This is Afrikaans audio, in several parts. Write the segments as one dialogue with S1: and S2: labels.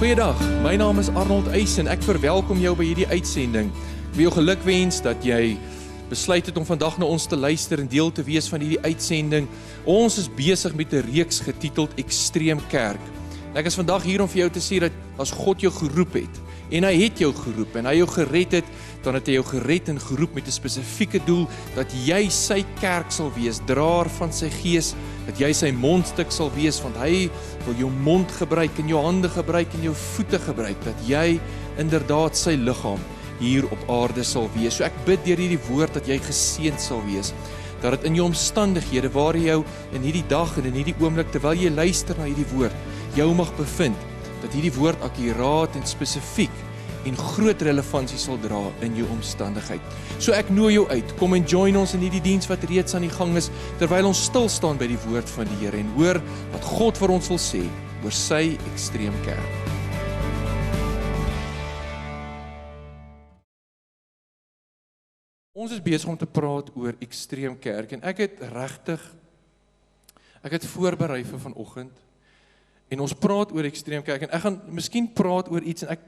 S1: Goeiedag, my naam is Arnold Eys en ek verwelkom jou by hierdie uitsending. Ek wil jou gelukwens dat jy besluit het om vandag na ons te luister en deel te wees van hierdie uitsending. Ons is besig met 'n reeks getiteld Extreem Kerk. En ek is vandag hier om vir jou te sê dat as God jou geroep het, en hy het jou geroep en hy jou gered het, dan het hy jou gered en geroep met 'n spesifieke doel, dat jy sy kerk sal wees, draer van sy gees, dat jy sy mondstuk sal wees, want hy wil jou mond gebruik en jou hande gebruik en jou voete gebruik, dat jy inderdaad sy liggaam hier op aarde sal wees. So ek bid deur hierdie woord dat jy geseënd sal wees, dat dit in jou omstandighede waar jy jou in hierdie dag en in hierdie oomblik, terwyl jy luister na hierdie woord, jou mag bevind, dat hierdie woord akkuraat en spesifiek en groot relevantie sal dra in jou omstandigheid. So ek nooi jou uit, kom en join ons in hierdie diens wat reeds aan die gang is, terwyl ons stil staan by die woord van die Here en hoor wat God vir ons wil sê oor sy Extreem Kerk. Ons is besig om te praat oor Extreem Kerk en ek het voorberei vir vanoggend en ons praat oor Extreem Kerk en ek gaan miskien praat oor iets en ek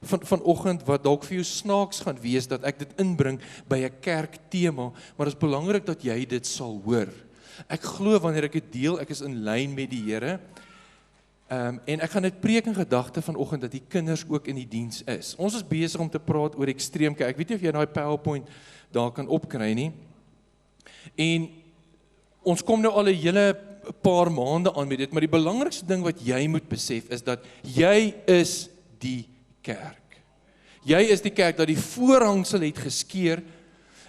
S1: vanoggend wat dalk vir jou snaaks gaan wees dat ek dit inbring by 'n kerktema, maar dit is belangrik dat jy dit sal hoor. Ek glo wanneer ek dit deel, ek is in lyn met die Here. En ek gaan dit preek in gedagte vanoggend dat die kinders ook in die diens is. Ons is besig om te praat oor Extreem Kerk. Ek weet nie of jy daai PowerPoint daar kan opkry nie. En ons kom nou al 'n hele paar maande aan met dit, maar die belangrikste ding wat jy moet besef is dat jy is die kerk. Jy is die kerk, dat die voorhangsel het geskeur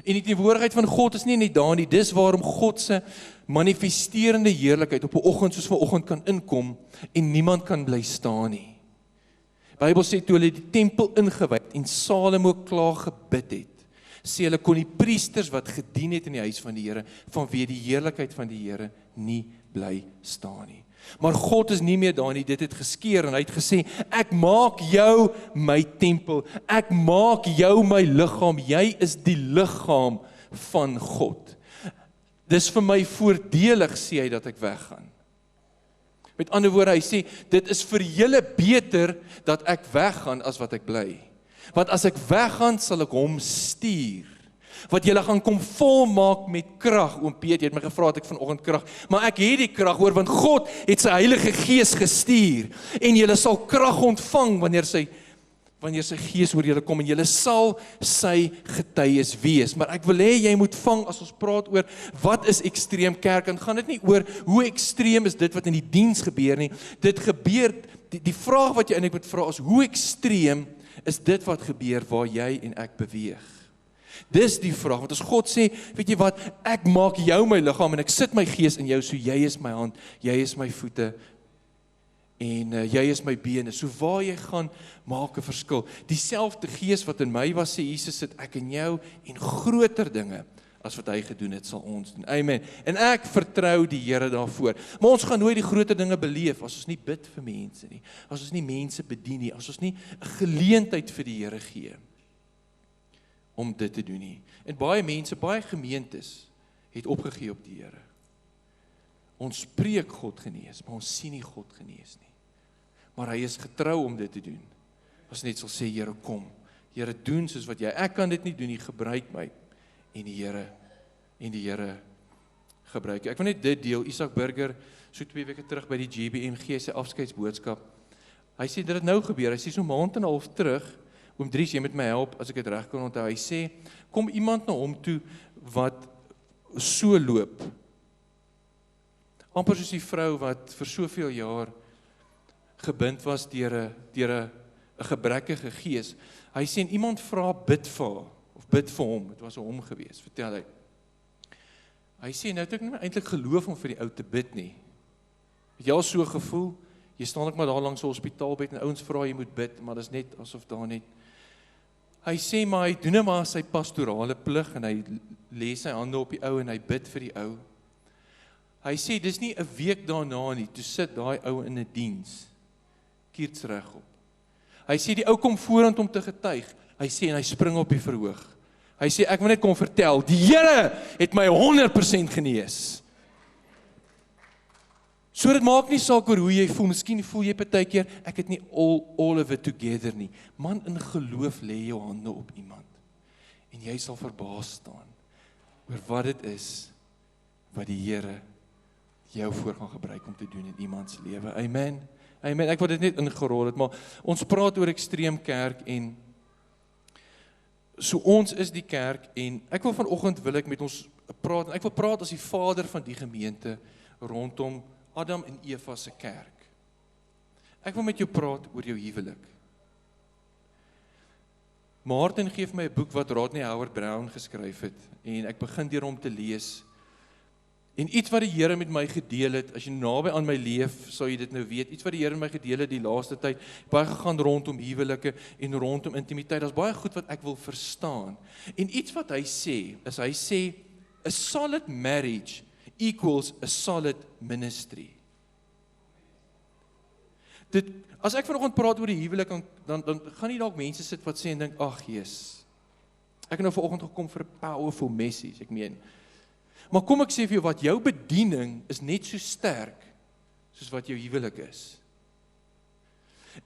S1: en die teenwoordigheid van God is nie net daar nie, dis waarom God se manifesterende heerlikheid op 'n oggend soos vanoggend kan inkom en niemand kan bly staan nie. Die Bybel sê toe hulle die tempel ingewy en Salomo klaar gebid het, sê hulle kon die priesters wat gedien het in die huis van die Here, vanweë die heerlikheid van die Here nie bly staan nie. Maar God is nie meer daar nie, dit het geskeur en hy het gesê, ek maak jou my tempel, ek maak jou my liggaam, jy is die liggaam van God. Dis vir my voordelig, sê hy, dat ek weggaan. Met ander woorde, hy sê, dit is vir julle beter dat ek weggaan as wat ek bly. Want as ek weggaan, sal ek hom stuur. Wat julle gaan kom volmaak met krag. Oom Piet, jy het my gevra het ek vanoggend krag, maar ek het die krag hoor, want God het sy Heilige Gees gestuur, en julle sal krag ontvang wanneer sy Gees oor julle kom, en julle sal sy getuies wees. Maar ek wil hê jy moet vang, as ons praat oor wat is Extreem Kerk, en gaan dit nie oor hoe ekstreem is dit wat in die diens gebeur nie, dit gebeur, die vraag wat jy eintlik moet vra is, hoe ekstreem is dit wat gebeur waar jy en ek beweeg? Dis die vraag, want as God sê, weet jy wat, ek maak jou my liggaam en ek sit my gees in jou, so jy is my hand, jy is my voete en jy is my bene, so waar jy gaan, maak 'n verskil. Dieselfde gees wat in my was, sê Jesus, sit ek in jou en groter dinge as wat hy gedoen het, sal ons doen. Amen. En ek vertrou die Here daarvoor. Maar ons gaan nooit die groter dinge beleef as ons nie bid vir mense nie, as ons nie mense bedien nie, as ons nie 'n geleentheid vir die Here gee om dit te doen nie. En baie mense, baie gemeentes het opgegee op die Here. Ons preek God genees, maar ons sien nie God genees nie. Maar hy is getrou om dit te doen. As net sal sê, Here, kom. Here, doen soos wat jy, ek kan dit nie doen nie, gebruik my. En die Here gebruik. Ek wil net dit deel, Isak Burger, so 2 weke terug by die GBM gee sy afskeidsboodskap. Hy sê, dit het nou gebeur, hy sê so 'n maand en 'n half terug, Oom Dries, jy moet my help, as ek dit reg kan onthou. Hy sê, kom iemand na hom toe, wat so loop. Amper soos die vrou, wat vir soveel jaar gebind was deur 'n gebrekkige gees. Hy sê, en iemand vra, bid vir haar, of bid vir hom, het was 'n hom gewees, vertel hy. Hy sê, nou het ek nie eintlik geloof om vir die ou te bid nie. Het jy al so gevoel, jy staan ek maar daar langs 'n hospitaalbed, en ouens vra jy moet bid, maar dit is net asof daar net. Hy sê, maar hy doen nou maar sy pastorale plig, en hy lê sy hande op die ou, en hy bid vir die ou. Hy sê, dis nie 'n week daarna nie, toe sit daai ou in 'n diens, kierts regop. Hy sê, die ou kom voorhand om te getuig. Hy sê, en hy spring op die verhoog. Hy sê, ek wil net kom vertel, die Here het my 100% genees. So So dit maak nie saak oor hoe jy voel, miskien voel jy partykeer, ek het nie all of it together nie. Man, in geloof lê jou hande op iemand. En jy sal verbaas staan oor wat dit is wat die Here jou voor gaan gebruik om te doen in iemand se lewe. Amen. Amen. Ek wil dit net ingerol het, maar ons praat oor Ekstreem Kerk en so ons is die kerk en ek wil vanoggend wil ek met ons praat en ek wil praat as die vader van die gemeente rondom Adam en Eva se kerk. Ek wil met jou praat oor jou huwelik. Martin gee vir my 'n boek wat Rodney Howard-Browne geskryf het en ek begin deur hom te lees. En iets wat die Here met my gedeel het, as jy naby aan my leef, sal jy dit nou weet, iets wat die Here met my gedeel het die laaste tyd, baie gegaan rondom huwelike en rondom intimiteit, daar's baie goed wat ek wil verstaan. En iets wat hy sê, is hy sê, a solid marriage equals a solid ministry. As ek vanoggend praat oor die huwelik, dan gaan nie dalk mense sit wat sê en dink, ag Jesus, ek het nou vanoggend gekom vir 'n powerful message, ek meen. Maar kom ek sê vir jou wat, jou bediening is net so sterk soos wat jou huwelik is.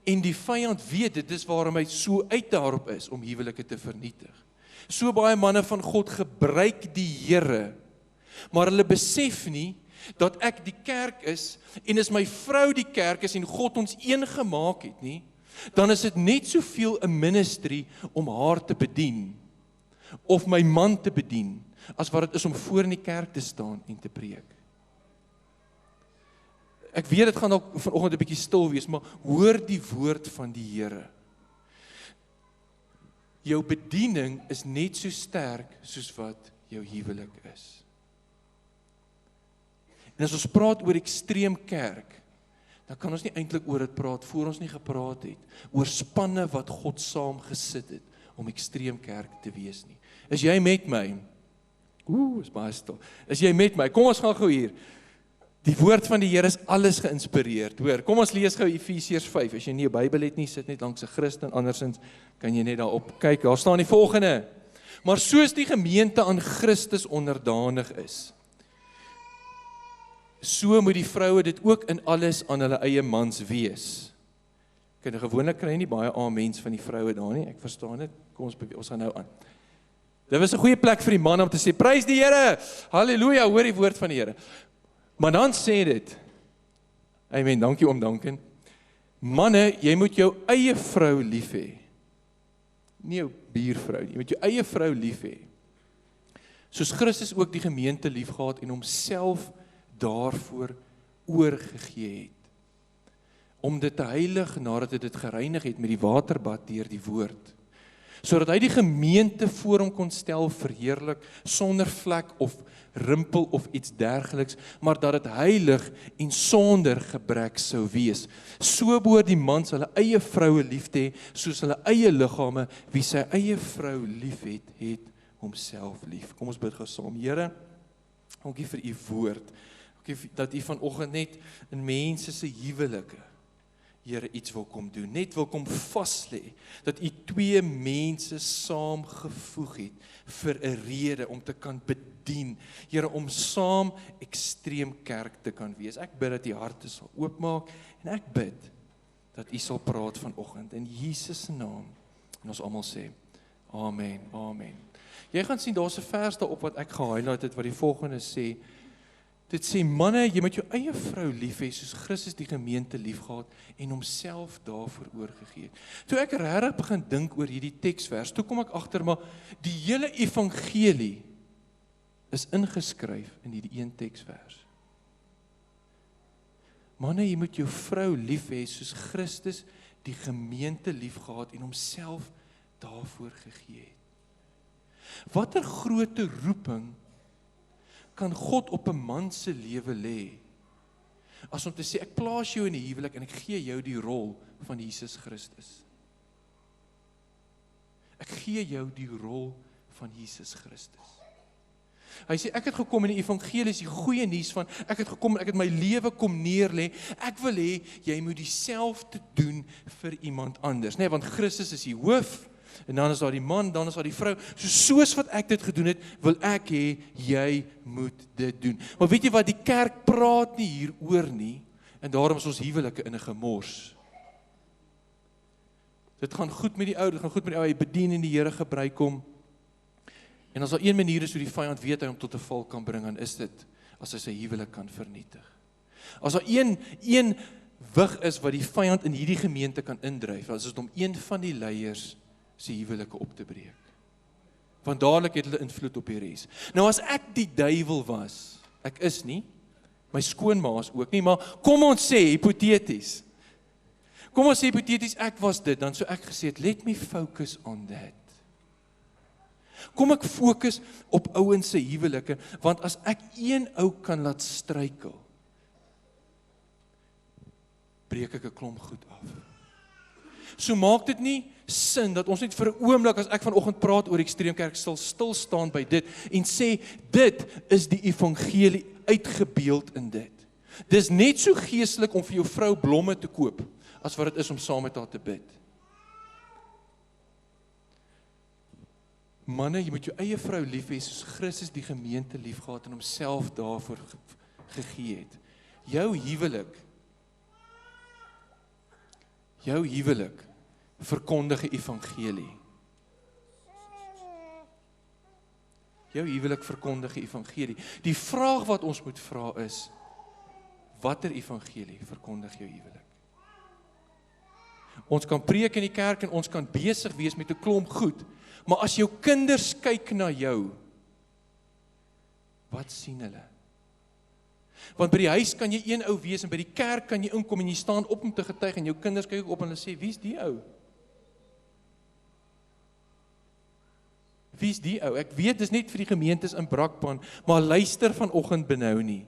S1: En die vyand weet dit, dis waarom hy so uit daarop is om huwelike te vernietig. So baie manne van God gebruik die Here, maar hulle besef nie dat ek die kerk is en is my vrou die kerk is en God ons een gemaak het nie, dan is dit net soveel 'n ministry om haar te bedien of my man te bedien as wat dit is om voor in die kerk te staan en te preek. Ek weet dit gaan dalk vanoggend 'n bietjie stil wees, maar hoor die woord van die Here. Jou bediening is net so sterk soos wat jou huwelik is. En as ons praat oor Ekstreem Kerk, dan kan ons nie eintlik oor dit praat voor ons nie gepraat het oor spanne wat God saam gesit het om Ekstreem Kerk te wees nie. Is jy met my? Is baie stil. Is jy met my? Kom ons gaan gou hier. Die woord van die Here is alles geïnspireerd. Hoor, kom ons lees gou Efesiërs 5. As jy nie 'n Bybel het nie, sit net langs 'n Christen, andersins kan jy net daarop kyk. Daar staan die volgende: maar soos die gemeente aan Christus onderdanig is, so moet die vroue dit ook in alles aan hulle eie mans wees. Gewoonlik kry jy nie baie amens van die vroue daar nie, ek verstaan dit. Kom ons gaan nou aan. Dit was 'n goeie plek vir die man om te sê, prys die Here, halleluja, hoor die woord van die Here. Maar dan sê dit, amen, dankie oom Duncan, manne, jy moet jou eie vrou lief hê, nie jou buurvrou nie, jy moet jou eie vrou lief hê, soos Christus ook die gemeente lief gehad en homself daarvoor oorgegee het, om dit te heilig nadat hy dit gereinig het met die waterbad deur die woord, sodat hy die gemeente voor hom kon stel verheerlik, sonder vlek of rimpel of iets dergeliks, maar dat dit heilig en sonder gebrek sou wees. So behoort die mans hulle eie vroue lief te hê, soos hulle eie liggame, wie sy eie vrou lief het, het homself lief. Kom ons bid gou saam. Here, dankie vir u woord. Dankie dat u vanoggend net in mense se huwelike, Here, iets wil kom doen, net wil kom vaslê, dat u twee mense saamgevoeg het, vir 'n rede, om te kan bedien, Here, om saam Ekstreem Kerk te kan wees. Ek bid dat u harte sal oopmaak, en ek bid, dat u sal praat vanoggend, in Jesus se naam, en ons almal sê, amen, amen. Jy gaan sien, daar's 'n vers daarop wat ek gehighlight het, wat die volgende sê, dit sê, manne, jy moet jou eie vrou lief hê, soos Christus die gemeente lief gehad, en homself daarvoor oorgegee. Toe ek regtig begin dink oor hierdie teksvers, toe kom ek agter, maar die hele evangelie is ingeskryf in hierdie een teksvers. Manne, jy moet jou vrou lief hê, soos Christus die gemeente lief gehad, en homself daarvoor gegee het. Watter groote roeping kan God op 'n man se lewe lê, as om te sê, ek plaas jou in die huwelik, en ek gee jou die rol van Jesus Christus. Ek gee jou die rol van Jesus Christus. Hy sê, ek het gekom in die evangelie, is die goeie nuus van, ek het gekom, ek het my lewe kom neerlê, ek wil hê, jy moet dieselfde doen vir iemand anders, nee, want Christus is die hoof, en dan is daar die man, dan is daar die vrou, soos wat ek dit gedoen het, wil ek hê, jy moet dit doen. Maar weet jy wat, die kerk praat nie hieroor nie, En daarom is ons huwelike in 'n gemors. Dit gaan goed met die ou, dit gaan goed met die ou, hy bedien en die Here gebruik hom. En as daar een manier is hoe die vyand weet hy om tot 'n val kan bring, dan is dit as hy sy huwelik kan vernietig. As daar een wig is wat die vyand in hierdie gemeente kan indryf, as dit om een van die leiers se huwelike op te breek. Want dadelik het hulle invloed op die res. Nou as ek die duiwel was, ek is nie, my skoonma is ook nie, maar kom ons sê hipoteties. Kom ons sê hipoteties ek was dit, dan sou ek gesê het, let me focus on that. Kom ek fokus op ouens se huwelike, want as ek een ou kan laat struikel, breek ek 'n klomp goed af. So maak dit nie sin dat ons net vir 'n oomblik, as ek vanoggend praat oor Ekstreemkerk, stil staan by dit en sê, dit is die evangelie uitgebeeld in dit. Dis net so geestelik om vir jou vrou blomme te koop, as wat dit is om saam met haar te bid. Manne, jy moet jou eie vrou lief hê, soos Christus die gemeente liefgehad en homself daarvoor gegee het. Jou huwelik verkondig die evangelie. Jou huwelik verkondig die evangelie. Die vraag wat ons moet vra is, watter evangelie verkondig jou huwelik? Ons kan preek in die kerk en ons kan besig wees met 'n klomp goed, maar as jou kinders kyk na jou, wat sien hulle? Want by die huis kan jy een ou wees en by die kerk kan jy inkom en jy staan op om te getuig en jou kinders kyk op en hulle sê, wie is die ou? Wie is die ou? Ek weet dis net vir die gemeentes in Brakpan, maar luister vanoggend benou nie.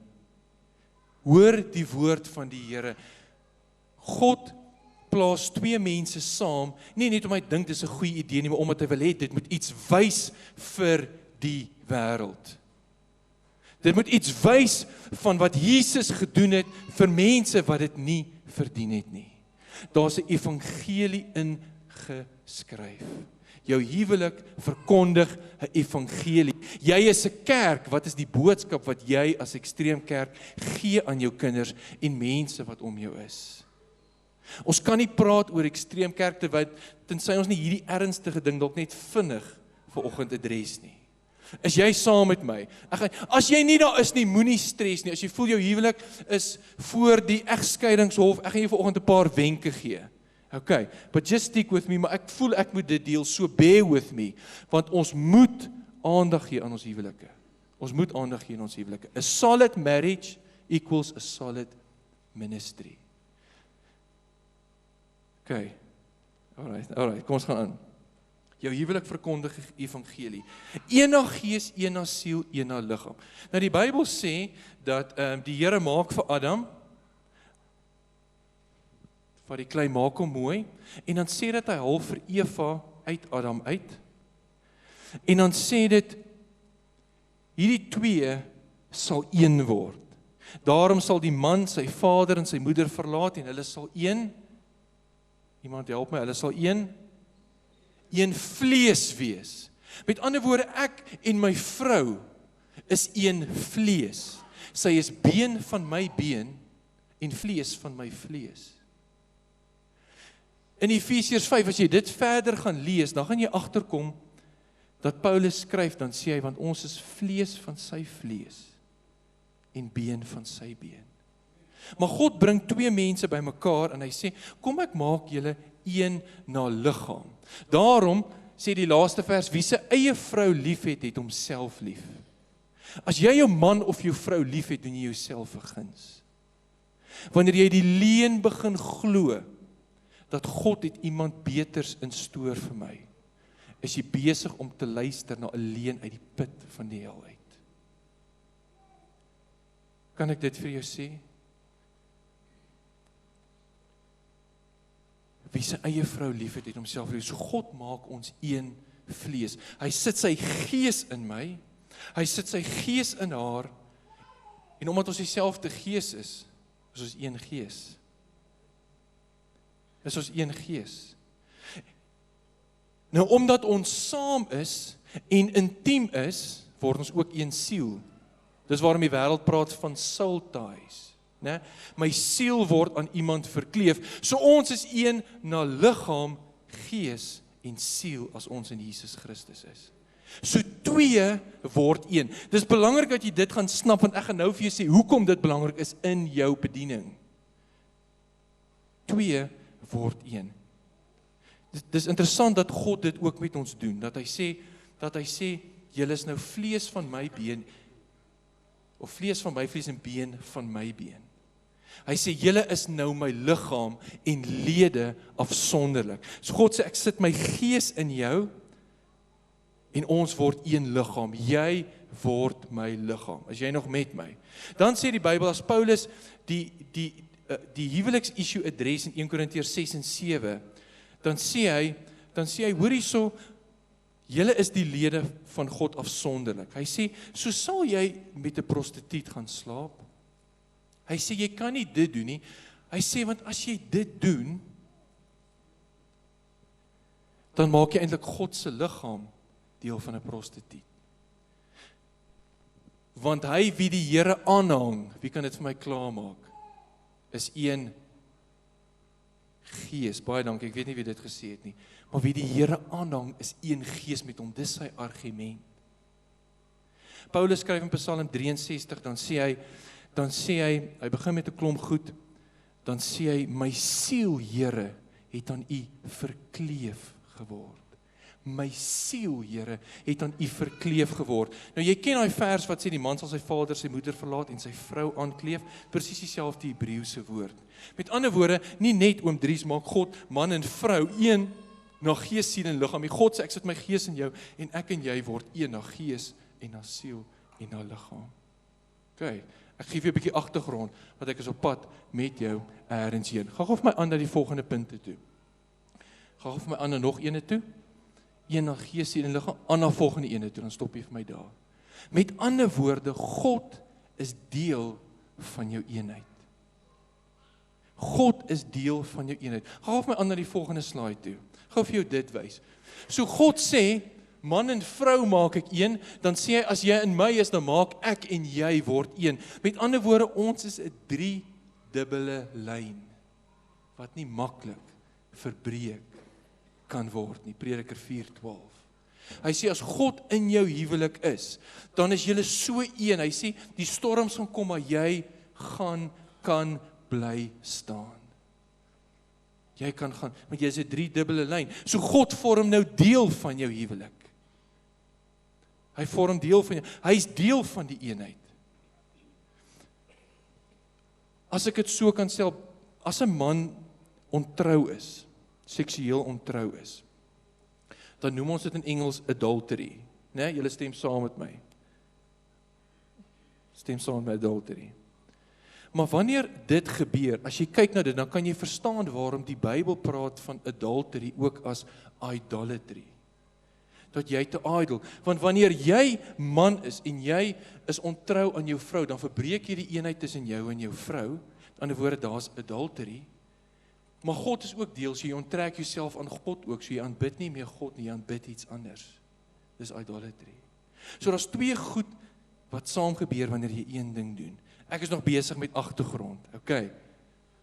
S1: Hoor die woord van die Here. God plaas twee mense saam, nie net om hy dink dis 'n goeie idee nie, maar omdat hy wil hê dit moet iets wys vir die wêreld. Dit moet iets wys van wat Jesus gedoen het vir mense wat dit nie verdien het nie. Daar's 'n evangelie ingeskryf. Jou huwelik verkondig 'n evangelie. Jy is 'n kerk, wat is die boodskap wat jy as Ekstreemkerk gee aan jou kinders en mense wat om jou is? Ons kan nie praat oor Ekstreemkerk tensy ons nie hierdie ernstige ding dalk net vinnig vanoggend adres nie. Is jy saam met my? As jy nie daar is nie, moenie stres nie. As jy voel jou huwelik is voor die egskeidingshof, ek gaan jou vanoggend 'n paar wenke gee. Okay, but just stick with me, maar ek voel ek moet dit deel, so bear with me, want ons moet aandag gee aan ons huwelike. Ons moet aandag gee aan ons huwelike. A solid marriage equals a solid ministry. Okay, alright, kom ons gaan aan. Jou huwelik verkondig die evangelie. Een na gees, een na siel, een na liggaam. Nou die Bybel sê dat die Here maak vir Adam, van die klei maak hom mooi, en dan sê dat hy haal vir Eva uit Adam uit. En dan sê dit, hierdie twee sal een word. Daarom sal die man sy vader en sy moeder verlaat, en hulle sal een, iemand help my, hulle sal een vlees wees. Met ander woorde, ek en my vrou is een vlees. Sy is been van my been en vlees van my vlees. In Efesiërs 5, as jy dit verder gaan lees, dan gaan jy agterkom dat Paulus skryf, dan sê hy, want ons is vlees van sy vlees en been van sy been. Maar God bring twee mense by mekaar en hy sê, kom ek maak julle een na liggaam. Daarom sê die laaste vers, wie sy eie vrou lief het, het homself lief. As jy jou man of jou vrou lief het, doen jy jouself 'n guns. Wanneer jy die leuen begin glo, dat God het iemand beters in stoor vir my, is jy besig om te luister na 'n leuen uit die put van die hel uit. Kan ek dit vir jou sê? Wie sy eie vrou lief het, het homself lief. So God maak ons een vlees. Hy sit sy gees in my, hy sit sy gees in haar, en omdat ons dieselfde gees is ons een gees. Is ons een gees. Nou, omdat ons saam is en intiem is, word ons ook een siel. Dis waarom die wêreld praat van soul ties. né? My siel word aan iemand verkleef. So ons is een na liggaam, gees en siel as ons in Jesus Christus is. So twee word een. Dis belangrik dat jy dit gaan snap, want ek gaan nou vir jou sê, hoekom dit belangrik is in jou bediening. Twee word een. Dis interessant dat God dit ook met ons doen, dat hy sê, julle is nou vlees van my been, of vlees van my vlees en been van my been. Hy sê, julle is nou my liggaam en lede afsonderlik. So God sê, ek sit my gees in jou, en ons word een liggaam. Jy word my liggaam. As jy nog met my. Dan sê die Bybel, as Paulus die huweliks issue adres in 1 Korintiërs 6 en 7, dan sê hy, hoor hierso, julle is die lede van God afsonderlik. Hy sê, so sal jy met 'n prostituut gaan slaap? Hy sê, jy kan nie dit doen nie. Hy sê, want as jy dit doen, dan maak jy eintlik God se liggaam deel van 'n prostituut. Want hy wie die Here aanhang, wie kan dit vir my klaarmaak, is een gees. Baie dankie, ek weet nie wie dit gesê het nie. Maar wie die Here aanhang, is een gees met hom. Dis sy argument. Paulus skryf in Psalm 63, dan sê hy begin met 'n klomp goed, dan sê hy, my siel, Here, het aan u verkleef geword. My siel, Here, het aan u verkleef geword. Nou jy ken daai vers wat sê die man sal sy vader, sy moeder verlaat en sy vrou aankleef, presies dieselfde Hebreëse woord. Met ander woorde, nie net oom Dries maak God man en vrou een na gees, siel en liggaam. God sê ek sit my gees in jou en ek en jy word een na gees en na siel en na liggaam. OK, ek gee vir 'n bietjie agtergrond want ek is op pad met jou eers heen. Gaan gou vir my aan na die volgende punte toe. Gaan gou vir my aan na nog ene toe. Een na gees, siel en liggaam, aan na volgende ene toe, dan stop jy vir my daar. Met ander woorde, God is deel van jou eenheid. God is deel van jou eenheid. Gaan vir my aan na die volgende slide toe. Gou vir jou dit wys. So God sê, man en vrou maak ek een, dan sê hy, as jy in my is, dan maak ek en jy word een. Met ander woorde, ons is 'n driedubbele lyn, wat nie maklik verbreek kan word nie. Prediker 4:12. Hy sê, as God in jou huwelik is, dan is julle so een. Hy sê, die storms gaan kom, maar jy kan bly staan. Jy kan gaan, want jy is 'n driedubbele lyn. So God vorm nou deel van jou huwelik. Hy vorm deel van jou, hy is deel van die eenheid. As ek dit so kan stel, as 'n man ontrou is, seksueel ontrou is, dan noem ons dit in Engels adultery. Né? Julle stem saam met my. Stem saam met my, adultery. Maar wanneer dit gebeur, as jy kyk na dit, dan kan jy verstaan waarom die Bybel praat van adultery ook as idolatry. Dat jy te idol. Want wanneer jy man is en jy is ontrou aan jou vrou, dan verbreek jy die eenheid tussen jou en jou vrou. In ander woorde, daar's adultery. Maar God is ook deel, so jy onttrek jouself aan God ook, so jy aanbid nie meer God nie, jy aanbid iets anders. Dis idolatry. So daar's twee goed wat saam gebeur wanneer jy een ding doen. Ek is nog besig met agtergrond, okay.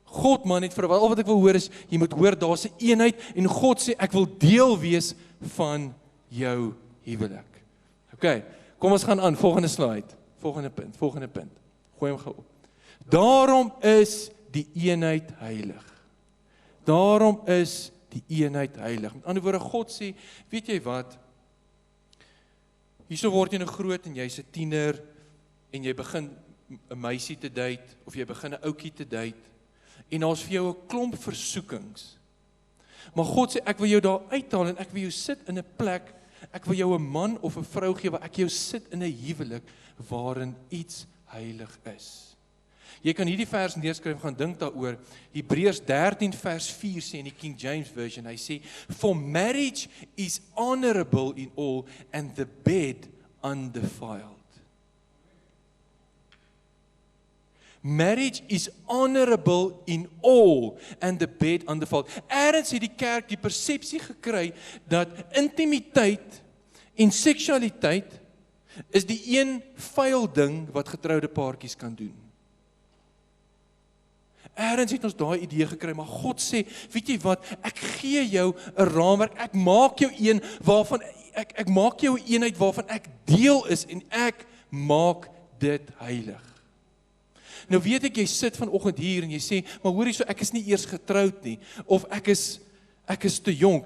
S1: God man het vir al wat ek wil hoor is, jy moet hoor, daar's 'n eenheid, en God sê, ek wil deel wees van jou huwelik. Okay, kom ons gaan aan, volgende slide, volgende punt, gooi hom gou op. Daarom is die eenheid heilig. Daarom is die eenheid heilig. Met ander woorde, God sê, weet jy wat, hierso word jy nou groot en jy's 'n tiener, en jy begin 'n meisie te date, of jy begin 'n ouetjie te date, en daar's vir jou 'n klomp versoekings. Maar God sê, ek wil jou daar uithaal, en ek wil jou sit in 'n plek, ek wil jou 'n man of 'n vrou gee, waar ek jou sit in 'n huwelik, waarin iets heilig is. Jy kan hierdie vers neerskryf, gaan dink daaroor. Hebreërs 13 vers 4 sê in die King James Version, hy sê, for marriage is honorable in all, and the bed undefiled. Marriage is honorable in all, and the bed undefiled. Eerds het die kerk die persepsie gekry, dat intimiteit en seksualiteit is die een vuil ding wat getroude paartjies kan doen. Eerens het ons daai idee gekry, maar God sê, weet jy wat, ek gee jou 'n raamwerk, ek maak jou een waarvan, ek maak jou 'n eenheid waarvan ek deel is, en ek maak dit heilig. Nou weet ek, jy sit vanoggend hier en jy sê, maar hoor hierso, ek is nie eers getroud nie, of ek is te jonk.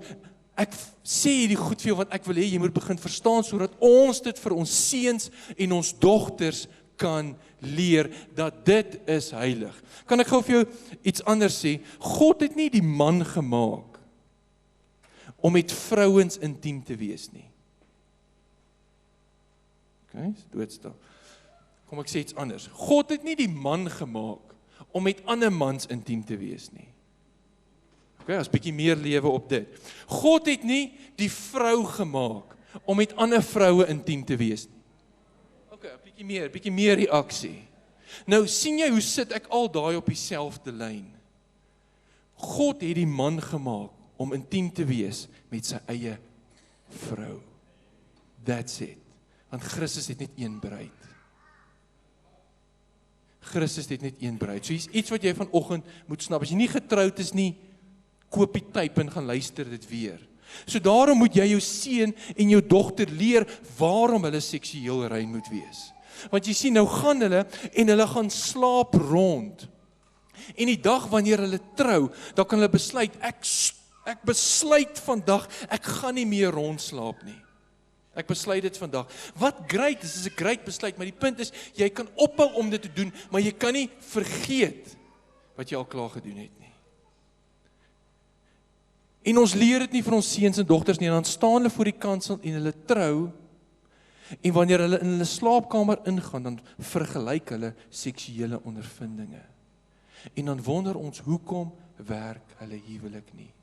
S1: Ek sê hierdie goed vir jou, want ek wil hê jy moet begin verstaan, sodat ons dit vir ons seuns en ons dogters kan leer, dat dit is heilig. Kan ek gou vir jou iets anders sê? God het nie die man gemaak om met vrouens intiem te wees nie. Okay, doodstil. Kom ek sê iets anders. God het nie die man gemaak om met ander mans intiem te wees nie. Okay, as bietjie meer lewe op dit. God het nie die vrou gemaak om met ander vroue intiem te wees nie. Okay, bietjie meer reaksie. Nou sien jy hoe sit ek al daai op dieselfde lyn. God het die man gemaak om intiem te wees met sy eie vrou. That's it. Want Christus het net een bruid. Christus het net een bruid. So hier's iets wat jy vanoggend moet snap. As jy nie getroud is nie, koop die tape en gaan luister dit weer. So daarom moet jy jou seun en jou dogter leer waarom hulle seksueel rein moet wees. Want jy sien, nou gaan hulle en hulle gaan slaap rond. En die dag wanneer hulle trou, dan kan hulle besluit, ek besluit vandag, ek gaan nie meer rondslaap nie. Ek besluit dit vandag. Wat great is 'n great besluit, maar die punt is, jy kan ophou om dit te doen, maar jy kan nie vergeet wat jy al klaar gedoen het nie. En ons leer dit nie vir ons seuns en dogters nie, en dan staan hulle voor die kansel en hulle trou, en wanneer hulle in hulle slaapkamer ingaan, dan vergelyk hulle seksuele ondervindinge. En dan wonder ons, hoekom werk hulle huwelik nie?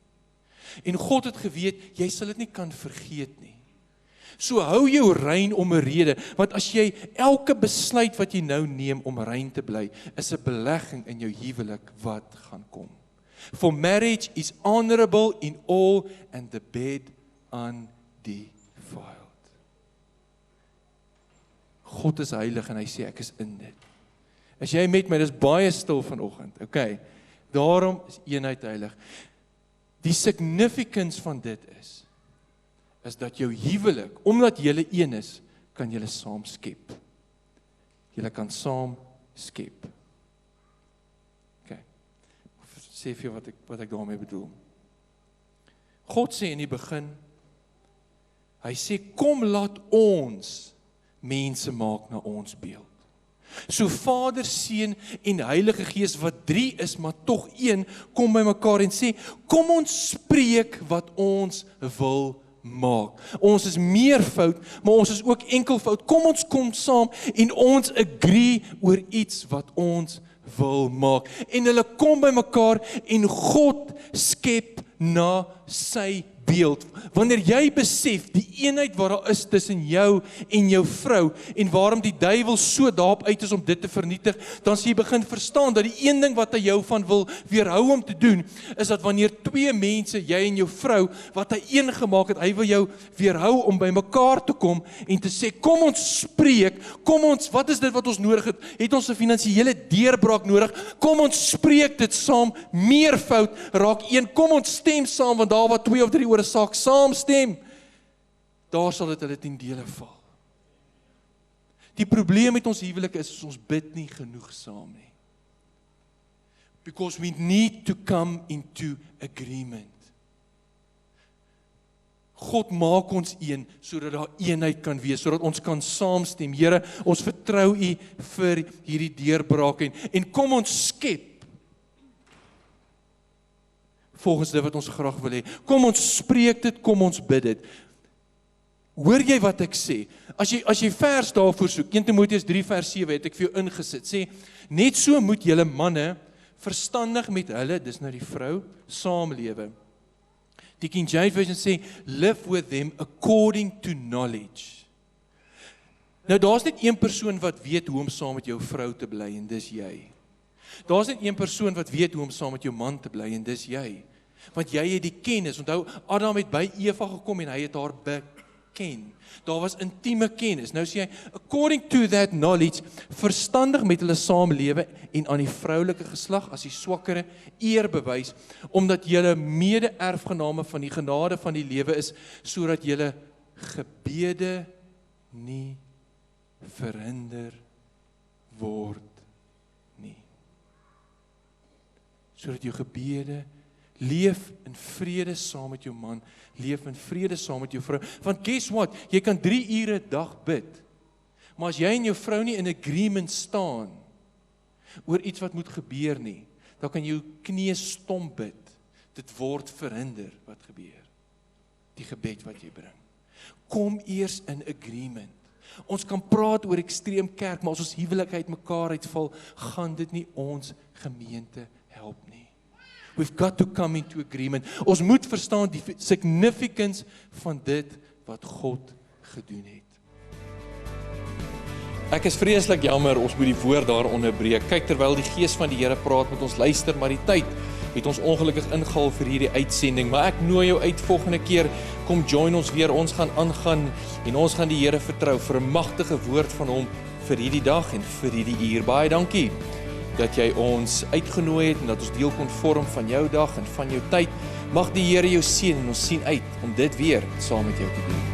S1: En God het geweet, jy sal dit nie kan vergeet nie. So hou jou rein om 'n rede, want as jy elke besluit wat jy nou neem om rein te bly, is 'n belegging in jou huwelik wat gaan kom. For marriage is honorable in all and the bed undefiled. God is heilig en hy sê ek is in dit. As jy met my, dis baie stil vanoggend, okay? Daarom is eenheid heilig. Die significance van dit is dat jou huwelik, omdat julle een is, kan julle saam skep. Julle kan saam skep. Okay. Sê vir jou wat ek daarmee bedoel. God sê in die begin, hy sê, kom laat ons mense maak na ons beeld. So Vader, Seun en Heilige Gees wat 3 is, maar tog 1, kom by mekaar en sê, kom ons spreek wat ons wil maak. Ons is meervoud, maar ons is ook enkelvoud. Kom ons kom saam en ons agree oor iets wat ons wil maak. En hulle kom by mekaar en God skep na sy beeld. Wanneer jy besef die eenheid wat daar is tussen jou en jou vrou en waarom die duiwel so daarop uit is om dit te vernietig, dan sê jy begin verstaan dat die een ding wat hy jou van wil weerhou om te doen, is dat wanneer 2 mense, jy en jou vrou, wat hy een gemaak het, hy wil jou weerhou om by mekaar te kom en te sê, kom ons spreek, kom ons, wat is dit wat ons nodig het? Het ons 'n finansiële deurbraak nodig? Kom ons spreek dit saam, meervoud raak een, kom ons stem saam, want daar waar 2 of 3 oor 'n saak saamstem, daar sal dit hulle ten dele val. Die probleem met ons huwelike is ons bid nie genoeg saam nie. Because we need to come into agreement. God maak ons een, sodat daar eenheid kan wees, sodat ons kan saamstem. Here, ons vertrou U vir hierdie deurbraak en kom ons skep volgens dit wat ons graag wil hê. Kom ons spreek dit, kom ons bid dit. Hoor jy wat ek sê? As jy vers daarvoor soek, 1 Timoteus 3 vers 7 het ek vir jou ingesit, sê, net so moet julle manne verstandig met hulle, dis nou die vrou, saamlewe. Die King James Version sê, live with them according to knowledge. Nou daar's net een persoon wat weet hoe om saam met jou vrou te bly, en dis jy. Daar's net een persoon wat weet hoe om saam met jou man te bly, en dis jy. Want jy het die kennis. Onthou, Adam het by Eva gekom en hy het haar ken. Daar was intieme kennis. Nou sê hy, according to that knowledge, verstandig met hulle saamlewe en aan die vroulike geslag as die swakkere eer bewys, omdat julle mede-erfgename van die genade van die lewe is, sodat julle gebede nie verhinder word nie. Sodat jou gebede, leef in vrede saam met jou man, leef in vrede saam met jou vrou. Want guess what, jy kan 3 ure 'n dag bid, maar as jy en jou vrou nie in agreement staan, oor iets wat moet gebeur nie, dan kan jou knie stomp bid, dit word verhinder wat gebeur, die gebed wat jy bring. Kom eers in agreement. Ons kan praat oor ekstreem kerk, maar as ons huwelik uit mekaar uitval, gaan dit nie ons gemeente help nie. We've got to come into agreement. Ons moet verstaan die significance van dit wat God gedoen het. Ek is vreeslik jammer, ons moet die woord daar onderbreek. Kyk, terwyl die Gees van die Here praat met ons, luister, maar die tyd het ons ongelukkig ingehaal vir hierdie uitsending, maar ek nooi jou uit volgende keer, kom join ons weer, ons gaan aangaan en ons gaan die Here vertrou vir 'n magtige woord van hom vir hierdie dag en vir hierdie uur. Baie dankie dat jy ons uitgenooi het en dat ons deel kon vorm van jou dag en van jou tyd. Mag die Here jou seën en ons sien uit om dit weer saam met jou te doen.